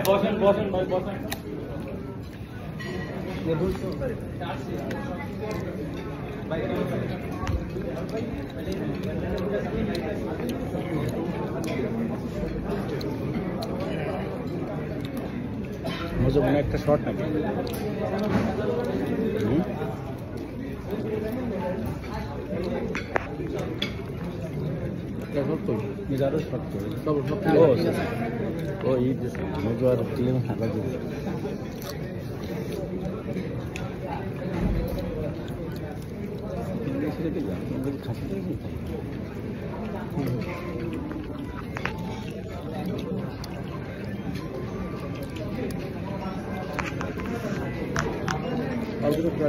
বসেন বসেন ভাই বসেন। मुझे मने एक शॉट नाকি तो निजारो शॉट तो सब ओ ये मुझे और टीम हारा दे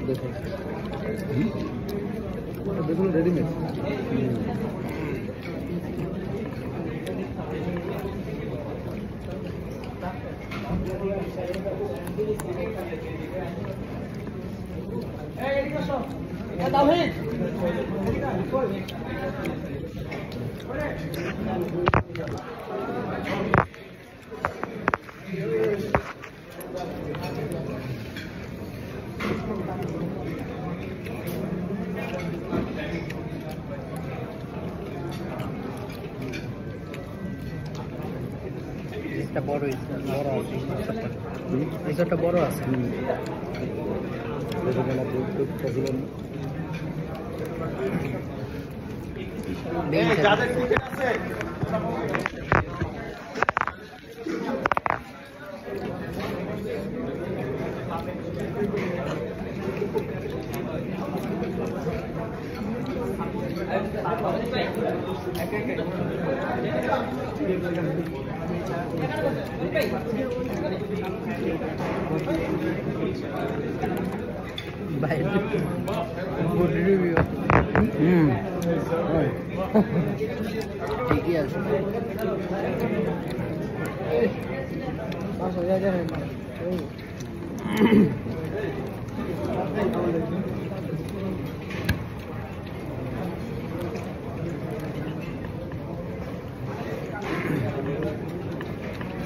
देखो देखो रेडीमेड বড় এটা বড় আছে যাদের টিকিট আছে ঠিকই আছে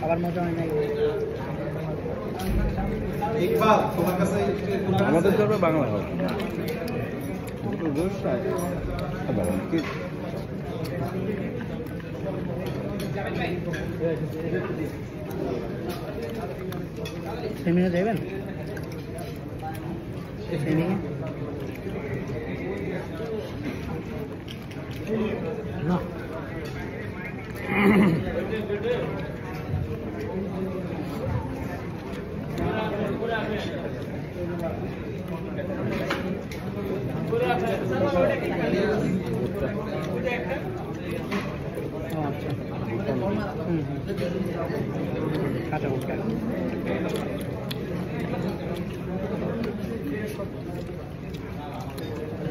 আবার মজা হয় নাই তোমার কাছে আমাদের ধরবে বাংলা হবে সেমিনার যাবেন সেমিনার না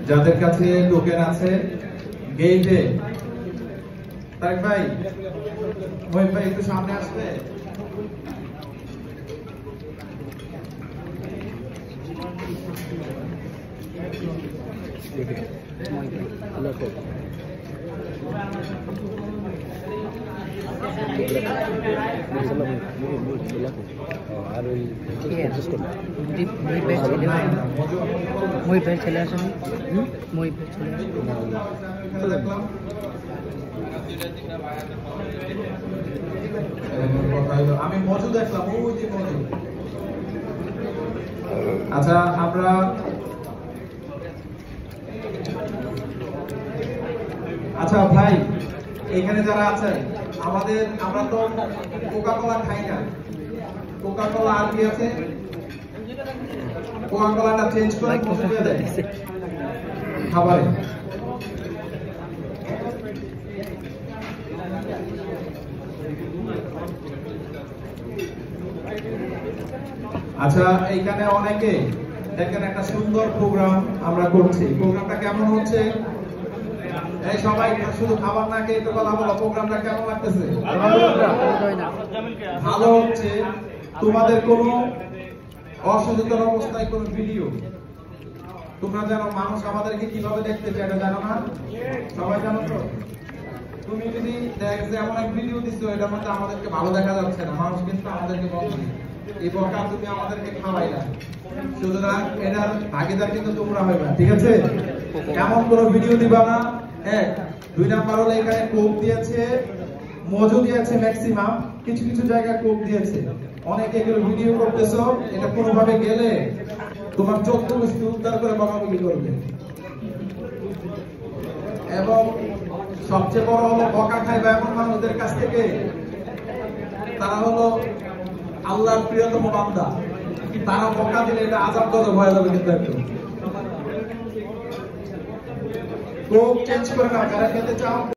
যাদের কাছে টোকেন আছে গেটে তারেক ভাই মহিম ভাই একটু সামনে আসবে আর ওই মহিবের ছেলে আসেন মহিবের ছেলে আমি মজু দেখলাম ওই যে মজু আচ্ছা আমরা আচ্ছা ভাই এখানে যারা আছেন আমাদের আমরা তো কোকা কোলা খাই না কোকা কোলা আর কি আছে কোকা কোলাটা চেঞ্জ করে বসিয়ে দেয় খাবারে আচ্ছা এইখানে অনেকে দেখেন একটা সুন্দর প্রোগ্রাম আমরা করছি প্রোগ্রামটা কেমন হচ্ছে এই সবাই শুধু খাবার না খেয়ে তো কথা বলো প্রোগ্রামটা কেমন লাগতেছে ভালো হচ্ছে তোমাদের কোনো অসচেতন অবস্থায় কোনো ভিডিও তোমরা জানো মানুষ আমাদেরকে কিভাবে দেখতে চায় এটা জানো না সবাই জানো তো তুমি যদি দেখ যে এমন এক ভিডিও দিচ্ছ এটার মধ্যে আমাদেরকে ভালো দেখা যাচ্ছে না, মানুষ কিন্তু আমাদেরকে বলছে এই বকা তুমি আমাদেরকে খাওয়াইলা, সুতরাং এটার ভাগিদার কিন্তু তোমরা হইবা, ঠিক আছে? এমন কোনো ভিডিও দিবা না। এক, 2 নাম্বার হলো এখানে কোপ দিয়েছে, মজু দিয়েছে, ম্যাক্সিমাম কিছু কিছু জায়গায় কোপ দিয়েছে, অনেকে এগুলো ভিডিও করতেছো, এটা কোনোভাবে গেলে তোমার 14 গোষ্ঠী উদ্ধার করে বকাবকি করবে। এবং সবচেয়ে বড় হলো বকা খাইবা এমন মানুষদের কাছ থেকে, তারা হলো আল্লাহর প্রিয়তম বান্দা, তারা বকা দিলে এটা আযাব গজব হয়ে যাবে কিন্তু একটু। কোপ চেঞ্জ করে না, যারা খেতে চাও